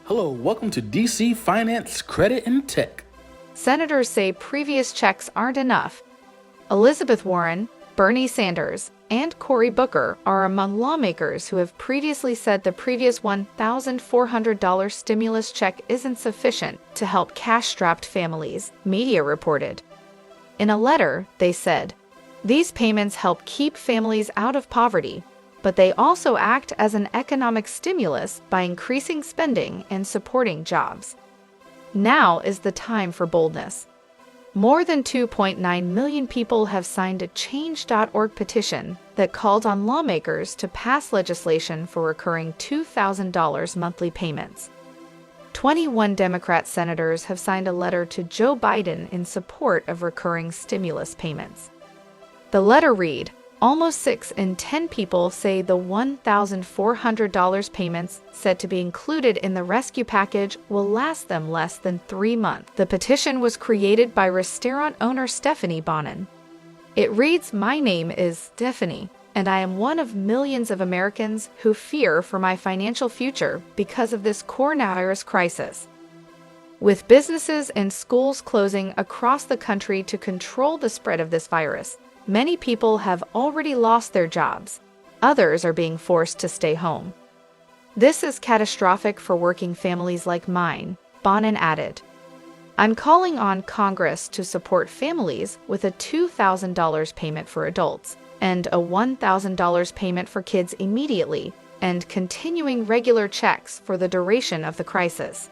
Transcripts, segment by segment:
Hello, welcome to DC Finance, Credit, and Tech. Senators say previous checks aren't enough. Elizabeth Warren, Bernie Sanders, and Cory Booker are among lawmakers who have previously said the previous $1,400 stimulus check isn't sufficient to help cash-strapped families, media reported. In a letter, they said, "These payments help keep families out of poverty, but they also act as an economic stimulus by increasing spending and supporting jobs." Now is the time for boldness. More than 2.9 million people have signed a Change.org petition that called on lawmakers to pass legislation for recurring $2,000 monthly payments. 21 Democrat senators have signed a letter to Joe Biden in support of recurring stimulus payments. The letter read, "Almost 6 in 10 people say the $1,400 payments said to be included in the rescue package will last them less than 3 months." The petition was created by restaurant owner Stephanie Bonin. It reads, "My name is Stephanie, and I am one of millions of Americans who fear for my financial future because of this coronavirus crisis. With businesses and schools closing across the country to control the spread of this virus, many people have already lost their jobs. Others are being forced to stay home. This is catastrophic for working families like mine," Bonin added. "I'm calling on Congress to support families with a $2,000 payment for adults and a $1,000 payment for kids immediately, and continuing regular checks for the duration of the crisis.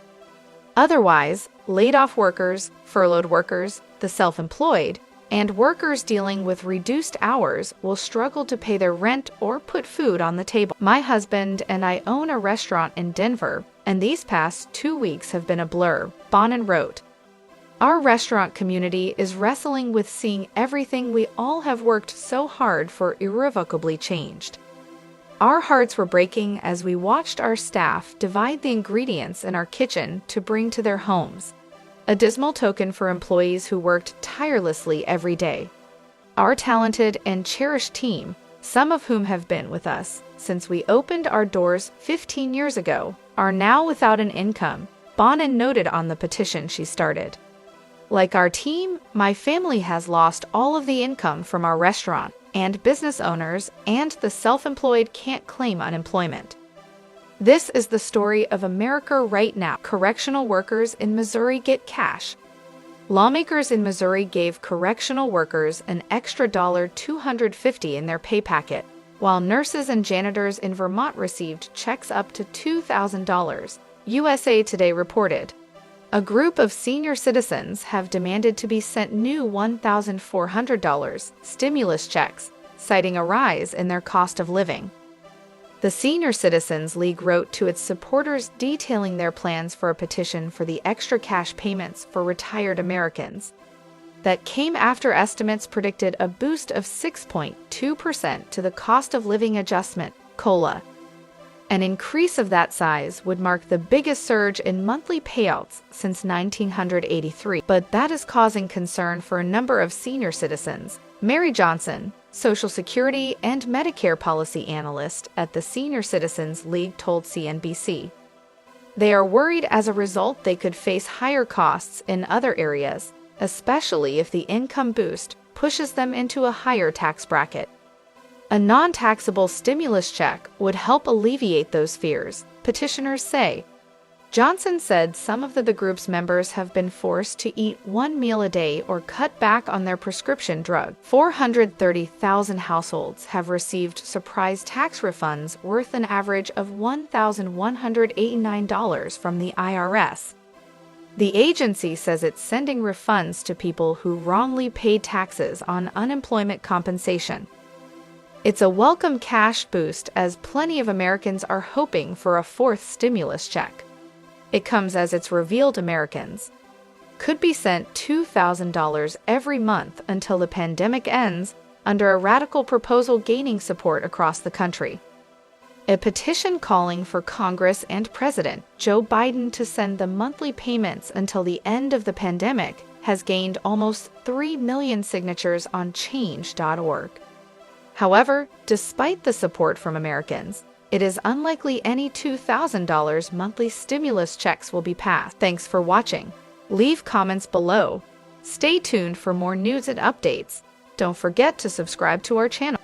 Otherwise, laid-off workers, furloughed workers, the self-employed, and workers dealing with reduced hours will struggle to pay their rent or put food on the table. My husband and I own a restaurant in Denver, and these past 2 weeks have been a blur," Bonin wrote. "Our restaurant community is wrestling with seeing everything we all have worked so hard for irrevocably changed. Our hearts were breaking as we watched our staff divide the ingredients in our kitchen to bring to their homes. A dismal token for employees who worked tirelessly every day. Our talented and cherished team, some of whom have been with us since we opened our doors 15 years ago, are now without an income," Bonin noted on the petition she started. "Like our team, my family has lost all of the income from our restaurant, and business owners and the self-employed can't claim unemployment. This is the story of America right now. Correctional workers in Missouri get cash." Lawmakers in Missouri gave correctional workers an extra $250 in their pay packet, while nurses and janitors in Vermont received checks up to $2,000, USA Today reported. A group of senior citizens have demanded to be sent new $1,400 stimulus checks, citing a rise in their cost of living. The Senior Citizens League wrote to its supporters detailing their plans for a petition for the extra cash payments for retired Americans. That came after estimates predicted a boost of 6.2% to the cost of living adjustment, COLA. An increase of that size would mark the biggest surge in monthly payouts since 1983, but that is causing concern for a number of senior citizens. Mary Johnson, Social Security and Medicare policy analyst at the Senior Citizens League, told CNBC. They are worried as a result they could face higher costs in other areas, especially if the income boost pushes them into a higher tax bracket. A non-taxable stimulus check would help alleviate those fears, petitioners say. Johnson said some of the group's members have been forced to eat one meal a day or cut back on their prescription drug. 430,000 households have received surprise tax refunds worth an average of $1,189 from the IRS. The agency says it's sending refunds to people who wrongly paid taxes on unemployment compensation. It's a welcome cash boost as plenty of Americans are hoping for a fourth stimulus check. It comes as it's revealed Americans could be sent $2,000 every month until the pandemic ends, under a radical proposal gaining support across the country. A petition calling for Congress and President Joe Biden to send the monthly payments until the end of the pandemic has gained almost 3 million signatures on Change.org. However, despite the support from Americans, it is unlikely any $2,000 monthly stimulus checks will be passed. Thanks for watching. Leave comments below. Stay tuned for more news and updates. Don't forget to subscribe to our channel.